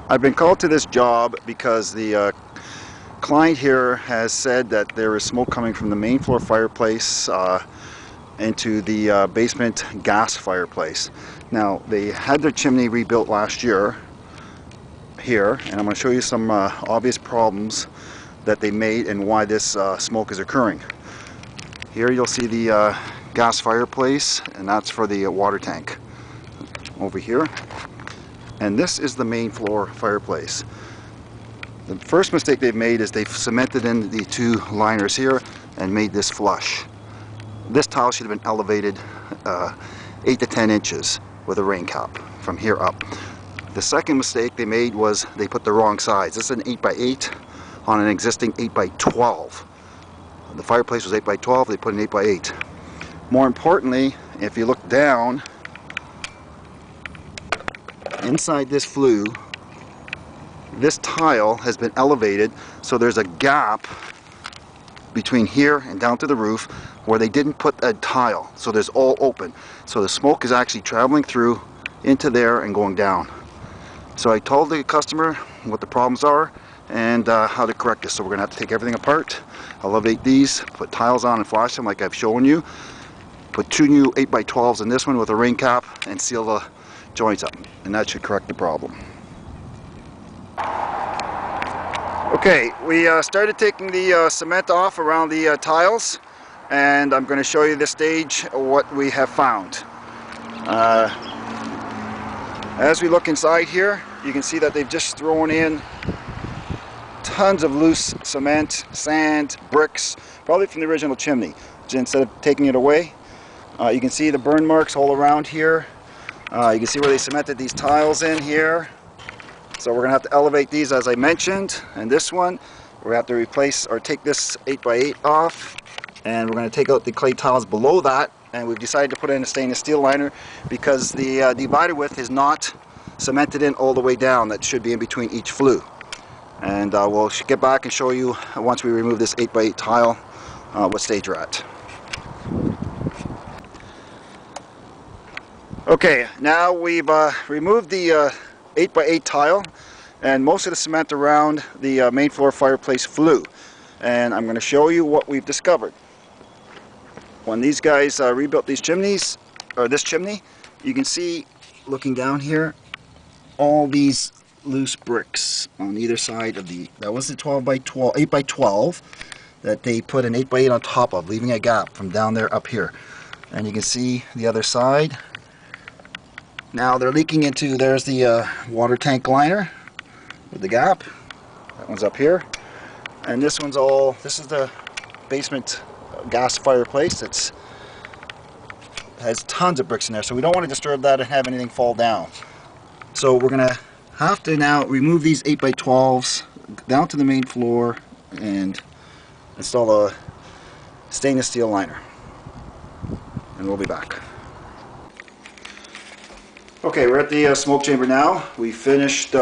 I've been called to this job because the client here has said that there is smoke coming from the main floor fireplace into the basement gas fireplace. Now, they had their chimney rebuilt last year here, and I'm going to show you some obvious problems that they made and why this smoke is occurring. Here you'll see the gas fireplace, and that's for the water tank over here. And this is the main floor fireplace. The first mistake they've made is they've cemented in the two liners here and made this flush. This tile should have been elevated 8 to 10 inches with a rain cap from here up. The second mistake they made was they put the wrong size. This is an 8x8 on an existing 8x12. The fireplace was 8x12, they put an 8x8. More importantly, if you look down, inside this flue, this tile has been elevated, so there's a gap between here and down to the roof where they didn't put a tile, so there's all open. So the smoke is actually traveling through into there and going down. So I told the customer what the problems are and how to correct this. So we're going to have to take everything apart, elevate these, put tiles on and flash them like I've shown you, put 2 new 8x12s in this one with a rain cap and seal the joints up, and that should correct the problem. Okay, we started taking the cement off around the tiles, and I'm going to show you this stage what we have found. As we look inside here, you can see that they've just thrown in tons of loose cement, sand, bricks, probably from the original chimney. Instead of taking it away, you can see the burn marks all around here. You can see where they cemented these tiles in here. So we're going to have to elevate these, as I mentioned. And this one, we're going to have to replace or take this 8x8 off. And we're going to take out the clay tiles below that. And we've decided to put in a stainless steel liner because the divider width is not cemented in all the way down. That should be in between each flue. And we'll get back and show you, once we remove this 8x8 tile, what stage we're at. Okay, now we've removed the 8x8 tile and most of the cement around the main floor fireplace flue. And I'm going to show you what we've discovered. When these guys rebuilt these chimneys, or this chimney, you can see, looking down here, all these loose bricks on either side of the, that was the 8x12 that they put an 8x8 on top of, leaving a gap from down there up here. And you can see the other side. Now they're leaking into, there's the water tank liner with the gap. That one's up here. And this one's all, this is the basement gas fireplace. It's has tons of bricks in there, so we don't want to disturb that and have anything fall down. So we're going to have to now remove these 8x12s down to the main floor and install a stainless steel liner. And we'll be back. Okay, we're at the smoke chamber now. We finished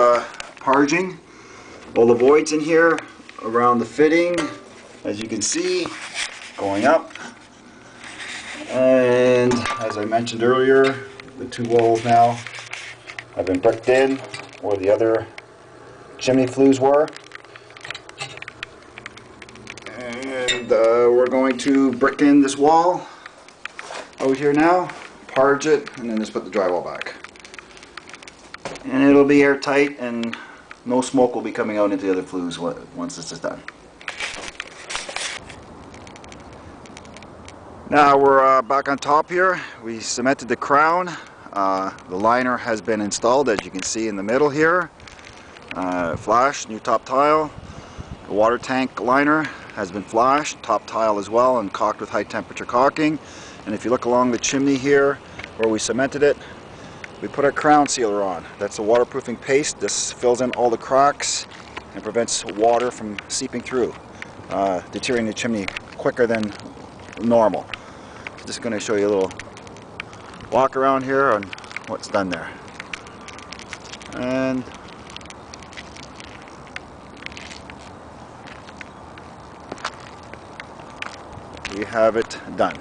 parging all the voids in here around the fitting, as you can see, going up. And as I mentioned earlier, the two walls now have been bricked in where the other chimney flues were. And we're going to brick in this wall out here now, parge it, and then just put the drywall back. And it'll be airtight and no smoke will be coming out into the other flues once this is done. Now we're back on top here. We cemented the crown. The liner has been installed, as you can see in the middle here. Flash, new top tile. The water tank liner has been flashed, top tile as well, and caulked with high temperature caulking. And if you look along the chimney here where we cemented it, we put our crown sealer on. That's a waterproofing paste. This fills in all the cracks and prevents water from seeping through, deteriorating the chimney quicker than normal. Just going to show you a little walk around here on what's done there. And we have it done.